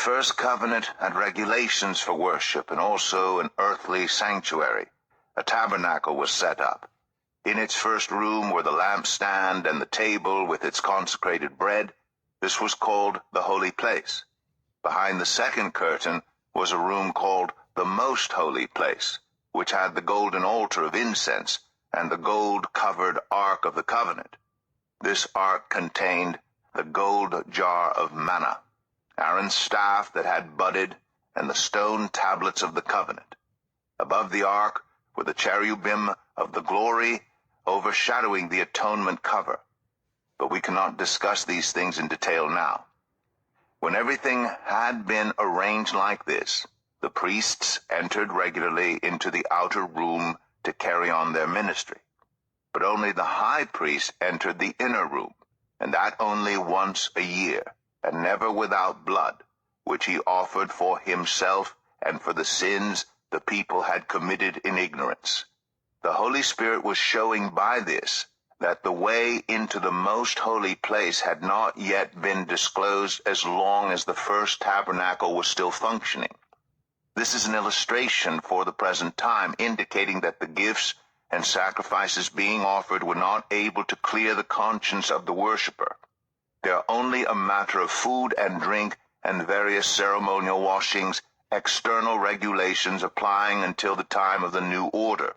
first covenant had regulations for worship and also an earthly sanctuary. A tabernacle was set up. In its first room were the lampstand and the table with its consecrated bread. This was called the holy place. Behind the second curtain was a room called the most holy place, which had the golden altar of incense and the gold-covered ark of the covenant. This ark contained the gold jar of manna, Aaron's staff that had budded, and the stone tablets of the covenant. Above the ark were the cherubim of the glory, overshadowing the atonement cover. But we cannot discuss these things in detail now. When everything had been arranged like this, the priests entered regularly into the outer room to carry on their ministry. But only the high priest entered the inner room, and that only once a year, and never without blood, which he offered for himself and for the sins the people had committed in ignorance. The Holy Spirit was showing by this that the way into the most holy place had not yet been disclosed as long as the first tabernacle was still functioning. This is an illustration for the present time, indicating that the gifts and sacrifices being offered were not able to clear the conscience of the worshiper. They are only a matter of food and drink and various ceremonial washings, external regulations applying until the time of the new order.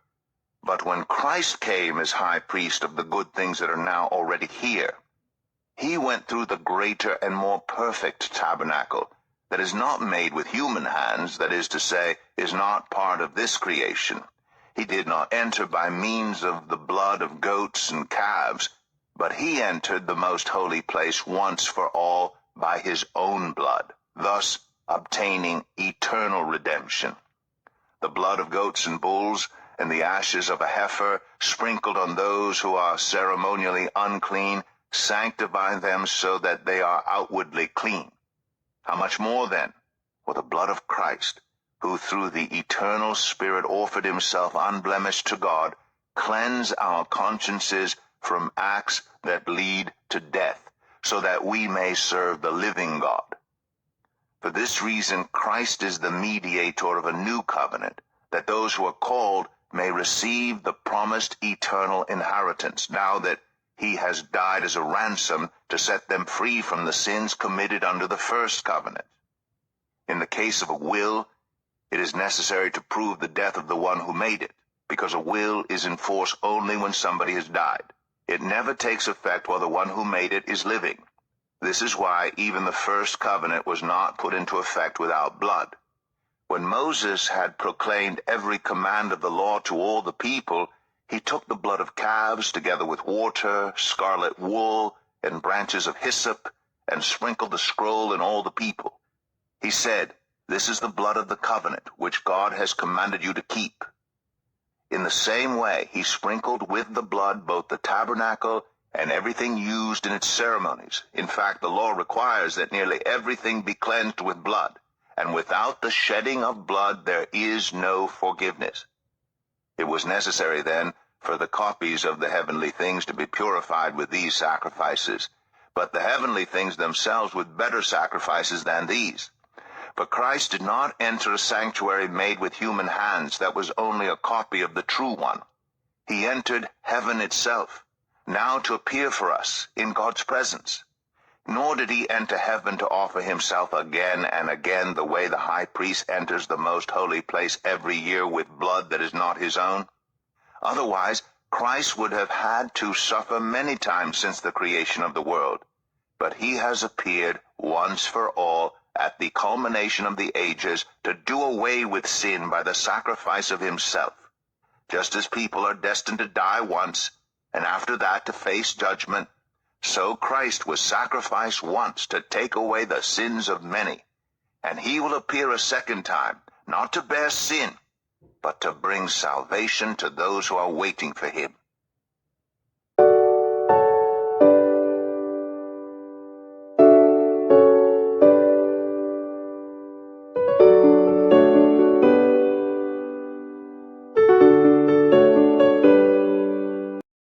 But when Christ came as high priest of the good things that are now already here, he went through the greater and more perfect tabernacle that is not made with human hands, that is to say, is not part of this creation. He did not enter by means of the blood of goats and calves, but he entered the most holy place once for all by his own blood, thus obtaining eternal redemption. The blood of goats and bulls and the ashes of a heifer sprinkled on those who are ceremonially unclean sanctify them so that they are outwardly clean. How much more then will the blood of Christ, who through the eternal Spirit offered himself unblemished to God, cleanse our consciences from acts that lead to death, so that we may serve the living God. For this reason Christ is the mediator of a new covenant, that those who are called may receive the promised eternal inheritance, now that he has died as a ransom to set them free from the sins committed under the first covenant. In the case of a will, it is necessary to prove the death of the one who made it, because a will is in force only when somebody has died. It never takes effect while the one who made it is living. This is why even the first covenant was not put into effect without blood. When Moses had proclaimed every command of the law to all the people, he took the blood of calves together with water, scarlet wool, and branches of hyssop, and sprinkled the scroll and all the people. He said, "This is the blood of the covenant, which God has commanded you to keep." In the same way, he sprinkled with the blood both the tabernacle and everything used in its ceremonies. In fact, the law requires that nearly everything be cleansed with blood, and without the shedding of blood there is no forgiveness. It was necessary, then, for the copies of the heavenly things to be purified with these sacrifices, but the heavenly things themselves with better sacrifices than these. For Christ did not enter a sanctuary made with human hands that was only a copy of the true one. He entered heaven itself, now to appear for us in God's presence. Nor did he enter heaven to offer himself again and again the way the high priest enters the most holy place every year with blood that is not his own. Otherwise, Christ would have had to suffer many times since the creation of the world. But he has appeared once for all at the culmination of the ages to do away with sin by the sacrifice of himself. Just as people are destined to die once, and after that to face judgment, so Christ was sacrificed once to take away the sins of many, and he will appear a second time, not to bear sin, but to bring salvation to those who are waiting for him.